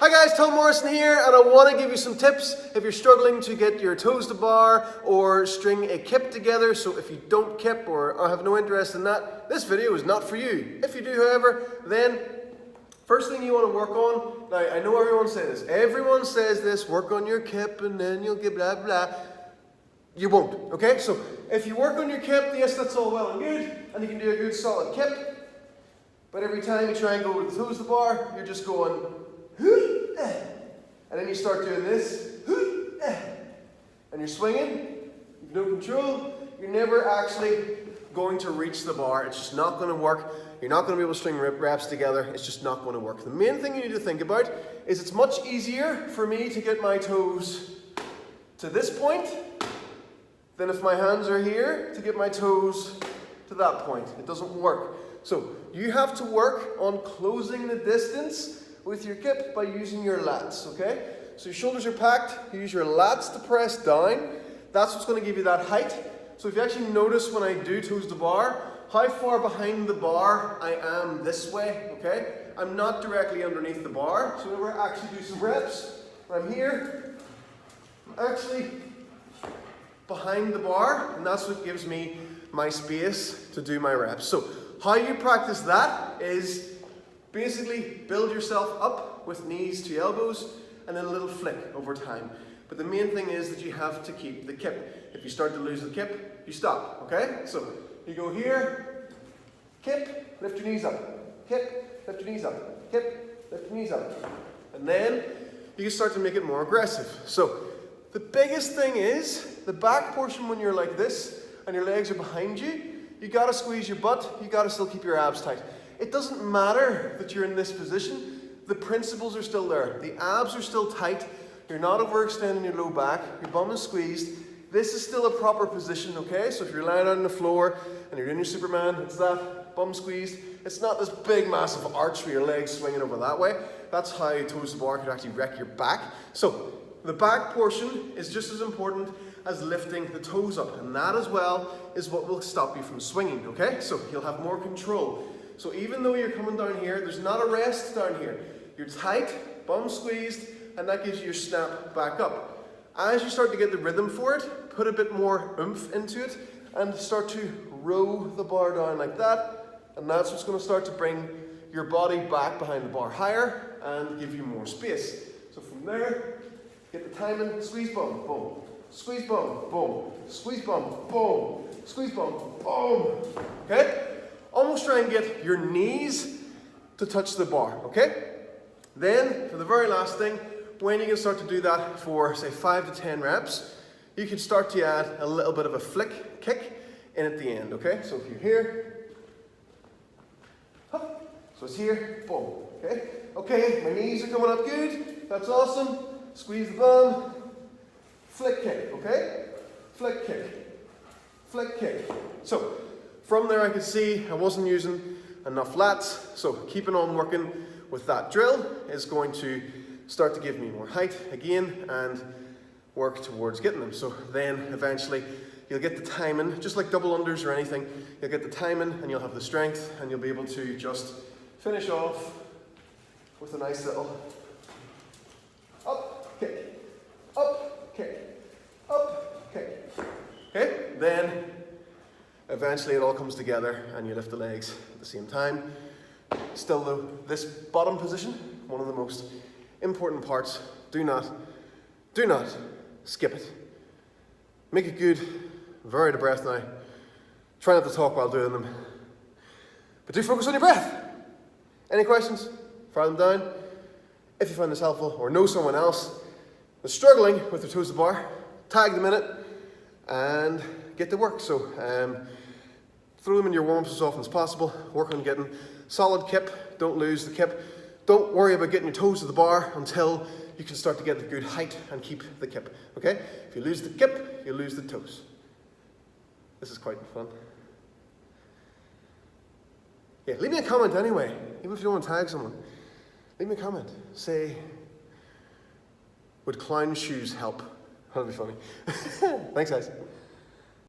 Hi guys, Tom Morrison here, and I want to give you some tips if you're struggling to get your toes to bar or string a kip together. So if you don't kip or have no interest in that, this video is not for you. If you do, however, then first thing you want to work on, now I know everyone says this, everyone says this, work on your kip and then you'll get blah blah. You won't, okay? So if you work on your kip, yes, that's all well and good, and you can do a good solid kip, but every time you try and go with the toes to the bar, you're just going and then you start doing this, and you're swinging, you've no control, you're never actually going to reach the bar. It's just not going to work. You're not going to be able to string reps together. It's just not going to work. The main thing you need to think about is it's much easier for me to get my toes to this point than if my hands are here to get my toes to that point. It doesn't work. So you have to work on closing the distance with your kip by using your lats, okay? So your shoulders are packed, you use your lats to press down. That's what's going to give you that height. So if you actually notice when I do toes to bar, how far behind the bar I am this way, okay? I'm not directly underneath the bar, so whenever I actually do some reps, when I'm here, I'm actually behind the bar, and that's what gives me my space to do my reps. So how you practice that is basically build yourself up with knees to elbows and then a little flick over time. But the main thing is that you have to keep the kip. If you start to lose the kip, you stop, okay? So you go here, kip, lift your knees up, kip, lift your knees up, kip, lift your knees up. And then you can start to make it more aggressive. So the biggest thing is the back portion when you're like this and your legs are behind you, you gotta squeeze your butt, you gotta still keep your abs tight. It doesn't matter that you're in this position, the principles are still there. The abs are still tight, you're not overextending your low back, your bum is squeezed. This is still a proper position, okay? So if you're lying on the floor and you're in your Superman, it's that, bum squeezed. It's not this big massive arch with your legs swinging over that way. That's how toes to bar could actually wreck your back. So the back portion is just as important as lifting the toes up, and that as well is what will stop you from swinging, okay? So you'll have more control. So even though you're coming down here, there's not a rest down here. You're tight, bum squeezed, and that gives you your snap back up. As you start to get the rhythm for it, put a bit more oomph into it and start to row the bar down like that, and that's what's going to start to bring your body back behind the bar higher and give you more space. So from there, get the timing, squeeze bum, boom, squeeze bum, boom, squeeze bum, boom, squeeze bum, boom, okay? Almost try and get your knees to touch the bar, okay? Then, for the very last thing, when you can start to do that for, say, 5 to 10 reps, you can start to add a little bit of a flick kick in at the end, okay? So if you're here, so it's here, boom, okay? Okay, my knees are coming up good, that's awesome. Squeeze the bum, flick kick, okay? Flick kick, flick kick. So, from there I could see I wasn't using enough lats, so keeping on working with that drill is going to start to give me more height again and work towards getting them. So then eventually you'll get the timing, just like double unders or anything, you'll get the timing and you'll have the strength and you'll be able to just finish off with a nice little up, kick, up, kick, up, kick. Okay, then eventually it all comes together and you lift the legs at the same time. Still though, this bottom position, one of the most important parts, do not skip it. Make it good, very out of breath now. Try not to talk while doing them. But do focus on your breath. Any questions? Fire them down. If you find this helpful or know someone else that's struggling with their toes to the bar, tag them in it and get to work. So throw them in your warm-ups as often as possible. Work on getting solid kip. Don't lose the kip. Don't worry about getting your toes to the bar until you can start to get the good height and keep the kip. Okay? If you lose the kip, you lose the toes. This is quite fun. Yeah, leave me a comment anyway. Even if you don't want to tag someone. Leave me a comment. Say, would clown shoes help? That'd be funny. Thanks, guys.